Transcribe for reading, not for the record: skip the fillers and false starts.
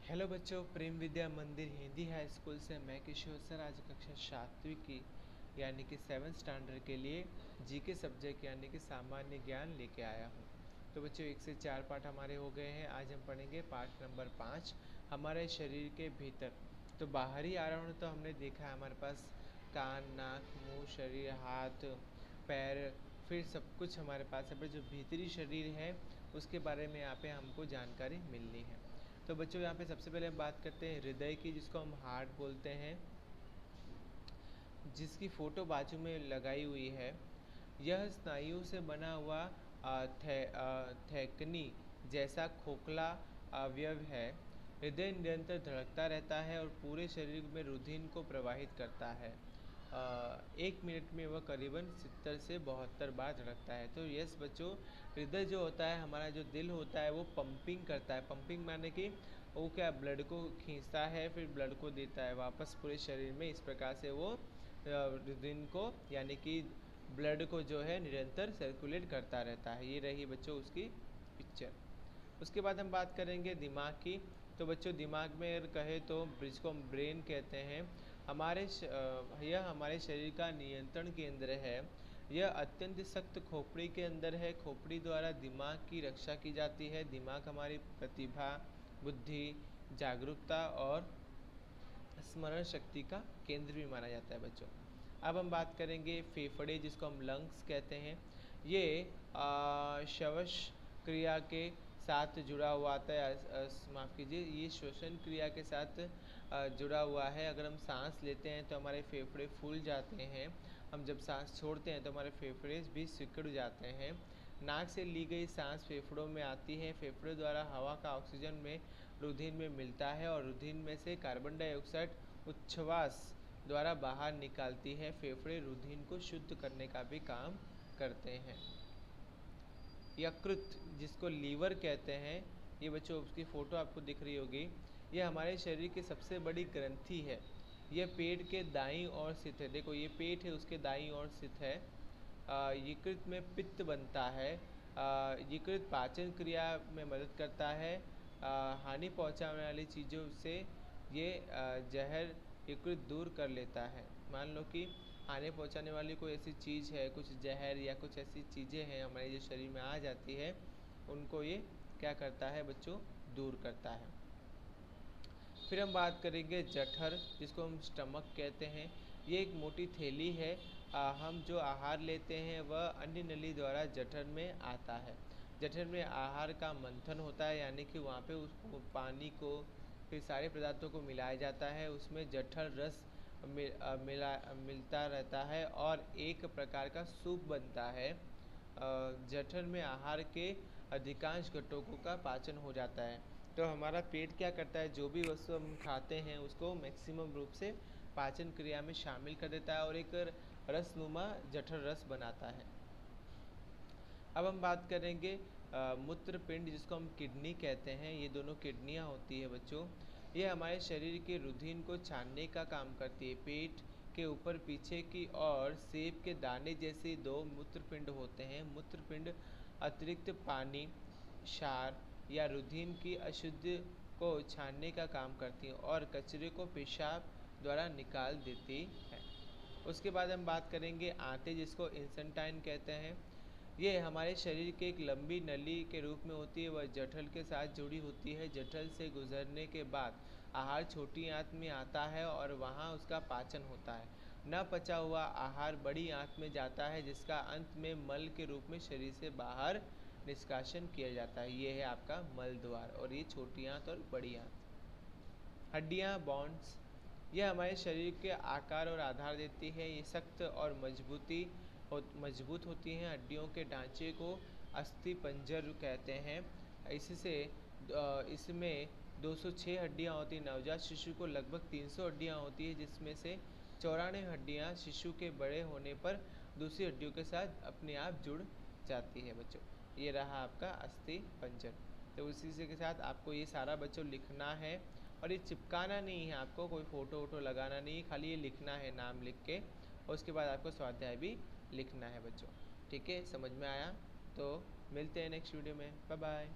Hello बच्चों, प्रेम विद्या मंदिर Hindi high school से मैं किशोर सर आज कक्षा 7वीं की यानी कि 7th स्टैंडर्ड के लिए जीके सब्जेक्ट यानी कि सामान्य ज्ञान लेके आया हूँ। तो बच्चों 1 से 4 पाठ हमारे हो गए हैं। आज हम पढ़ेंगे पाठ नंबर 5, हमारे शरीर के भीतर। तो बाहरी आवरण तो हमने देखा है, हमारे पास कान, नाक, मुँह, शरीर, हाथ, पैर, फिर सब कुछ हमारे पास है। पर जो भीतरी शरीर है उसके बारे में यहाँ पे हमको जानकारी मिलनी है। तो बच्चों यहाँ पे सबसे पहले हम बात करते हैं हृदय की, जिसको हम हार्ट बोलते हैं, जिसकी फ़ोटो बाजू में लगाई हुई है। यह स्नायु से बना हुआ थेकनी जैसा खोखला अवयव है। हृदय निरंतर धड़कता रहता है और पूरे शरीर में रुधिर को प्रवाहित करता है। 1 मिनट में वह करीबन 70 से 72 बार धड़कता है। तो यस बच्चों, हृदय जो होता है, हमारा जो दिल होता है, वो पंपिंग करता है। पंपिंग माने कि वो क्या, ब्लड को खींचता है, फिर ब्लड को देता है वापस पूरे शरीर में। इस प्रकार से वो रुधिर को यानी कि ब्लड को जो है निरंतर सर्कुलेट करता रहता है। ये रही बच्चों उसकी पिक्चर। उसके बाद हम बात करेंगे दिमाग की। तो बच्चों दिमाग में कहे तो जिसको हम ब्रेन कहते हैं, यह हमारे शरीर का नियंत्रण केंद्र है। यह अत्यंत सख्त खोपड़ी के अंदर है। खोपड़ी द्वारा दिमाग की रक्षा की जाती है। दिमाग हमारी प्रतिभा, बुद्धि, जागरूकता और स्मरण शक्ति का केंद्र भी माना जाता है बच्चों। अब हम बात करेंगे फेफड़े, जिसको हम लंग्स कहते हैं। ये श्वसन क्रिया के साथ जुड़ा हुआ आता है। माफ़ कीजिए, ये श्वसन क्रिया के साथ जुड़ा हुआ है। अगर हम सांस लेते हैं तो हमारे फेफड़े फूल जाते हैं। हम जब सांस छोड़ते हैं तो हमारे फेफड़े भी सिकुड़ जाते हैं। नाक से ली गई सांस फेफड़ों में आती है। फेफड़े द्वारा हवा का ऑक्सीजन में रुधिर में मिलता है और रुधिर में से कार्बन डाइऑक्साइड उच्छ्वास द्वारा बाहर निकालती है। फेफड़े रुधिर को शुद्ध करने का भी काम करते हैं। यकृत, जिसको लीवर कहते हैं, ये बच्चों उसकी फ़ोटो आपको दिख रही होगी। ये हमारे शरीर की सबसे बड़ी ग्रंथि है। यह पेट के दाईं ओर स्थित है। देखो ये पेट है, उसके दाईं ओर स्थित है। यकृत में पित्त बनता है। यकृत पाचन क्रिया में मदद करता है। हानि पहुंचाने वाली चीज़ों से ये जहर यकृत दूर कर लेता है। मान लो कि हानि पहुंचाने वाली कोई ऐसी चीज़ है, कुछ जहर या कुछ ऐसी चीज़ें हैं हमारे जो शरीर में आ जाती है, उनको ये क्या करता है बच्चों, दूर करता है। फिर हम बात करेंगे जठर, जिसको हम स्टमक कहते हैं। ये एक मोटी थैली है। हम जो आहार लेते हैं वह अन्य नली द्वारा जठर में आता है। जठर में आहार का मंथन होता है, यानी कि वहाँ पे उस पानी को, फिर सारे पदार्थों को मिलाया जाता है। उसमें जठर रस मिलता रहता है और एक प्रकार का सूप बनता है। जठर में आहार के अधिकांश घटकों का पाचन हो जाता है। तो हमारा पेट क्या करता है, जो भी वस्तु हम खाते हैं उसको मैक्सिमम रूप से पाचन क्रिया में शामिल कर देता है और एक रसनुमा जठर रस बनाता है। अब हम बात करेंगे मूत्रपिंड, जिसको हम किडनी कहते हैं। ये दोनों किडनियाँ होती है बच्चों। ये हमारे शरीर के रुधिर को छानने का काम करती है। पेट के ऊपर पीछे की ओर सेब के दाने जैसे 2 मूत्रपिंड होते हैं। मूत्रपिंड अतिरिक्त पानी, क्षार या रुधिर की अशुद्धि को छानने का काम करती है और कचरे को पेशाब द्वारा निकाल देती है। उसके बाद हम बात करेंगे आंतें, जिसको इंसेंटाइन कहते हैं। ये हमारे शरीर के एक लंबी नली के रूप में होती है। वह जठर के साथ जुड़ी होती है। जठर से गुजरने के बाद आहार छोटी आंत में आता है और वहाँ उसका पाचन होता है। न पचा हुआ आहार बड़ी आंत में जाता है, जिसका अंत में मल के रूप में शरीर से बाहर निष्कासन किया जाता है। ये है आपका मल द्वार, और ये छोटी आंत और बड़ी आंत। हड्डियाँ, बॉन्ड्स, यह हमारे शरीर के आकार और आधार देती है। ये सख्त और मजबूत होती हैं। हड्डियों के ढांचे को अस्थि पंजर कहते हैं। इसमें 206 हड्डियाँ होती हैं। नवजात शिशु को लगभग 300 हड्डियाँ होती है, जिसमें से 94 हड्डियाँ शिशु के बड़े होने पर दूसरी हड्डियों के साथ अपने आप जुड़ जाती है बच्चों। ये रहा आपका अस्थि पंजर। तो उसी से के साथ आपको ये सारा बच्चों लिखना है, और ये चिपकाना नहीं है, आपको कोई फ़ोटो वोटो लगाना नहीं है, खाली ये लिखना है नाम लिख के, और उसके बाद आपको स्वाध्याय भी लिखना है बच्चों। ठीक है, समझ में आया? तो मिलते हैं नेक्स्ट वीडियो में। Bye bye.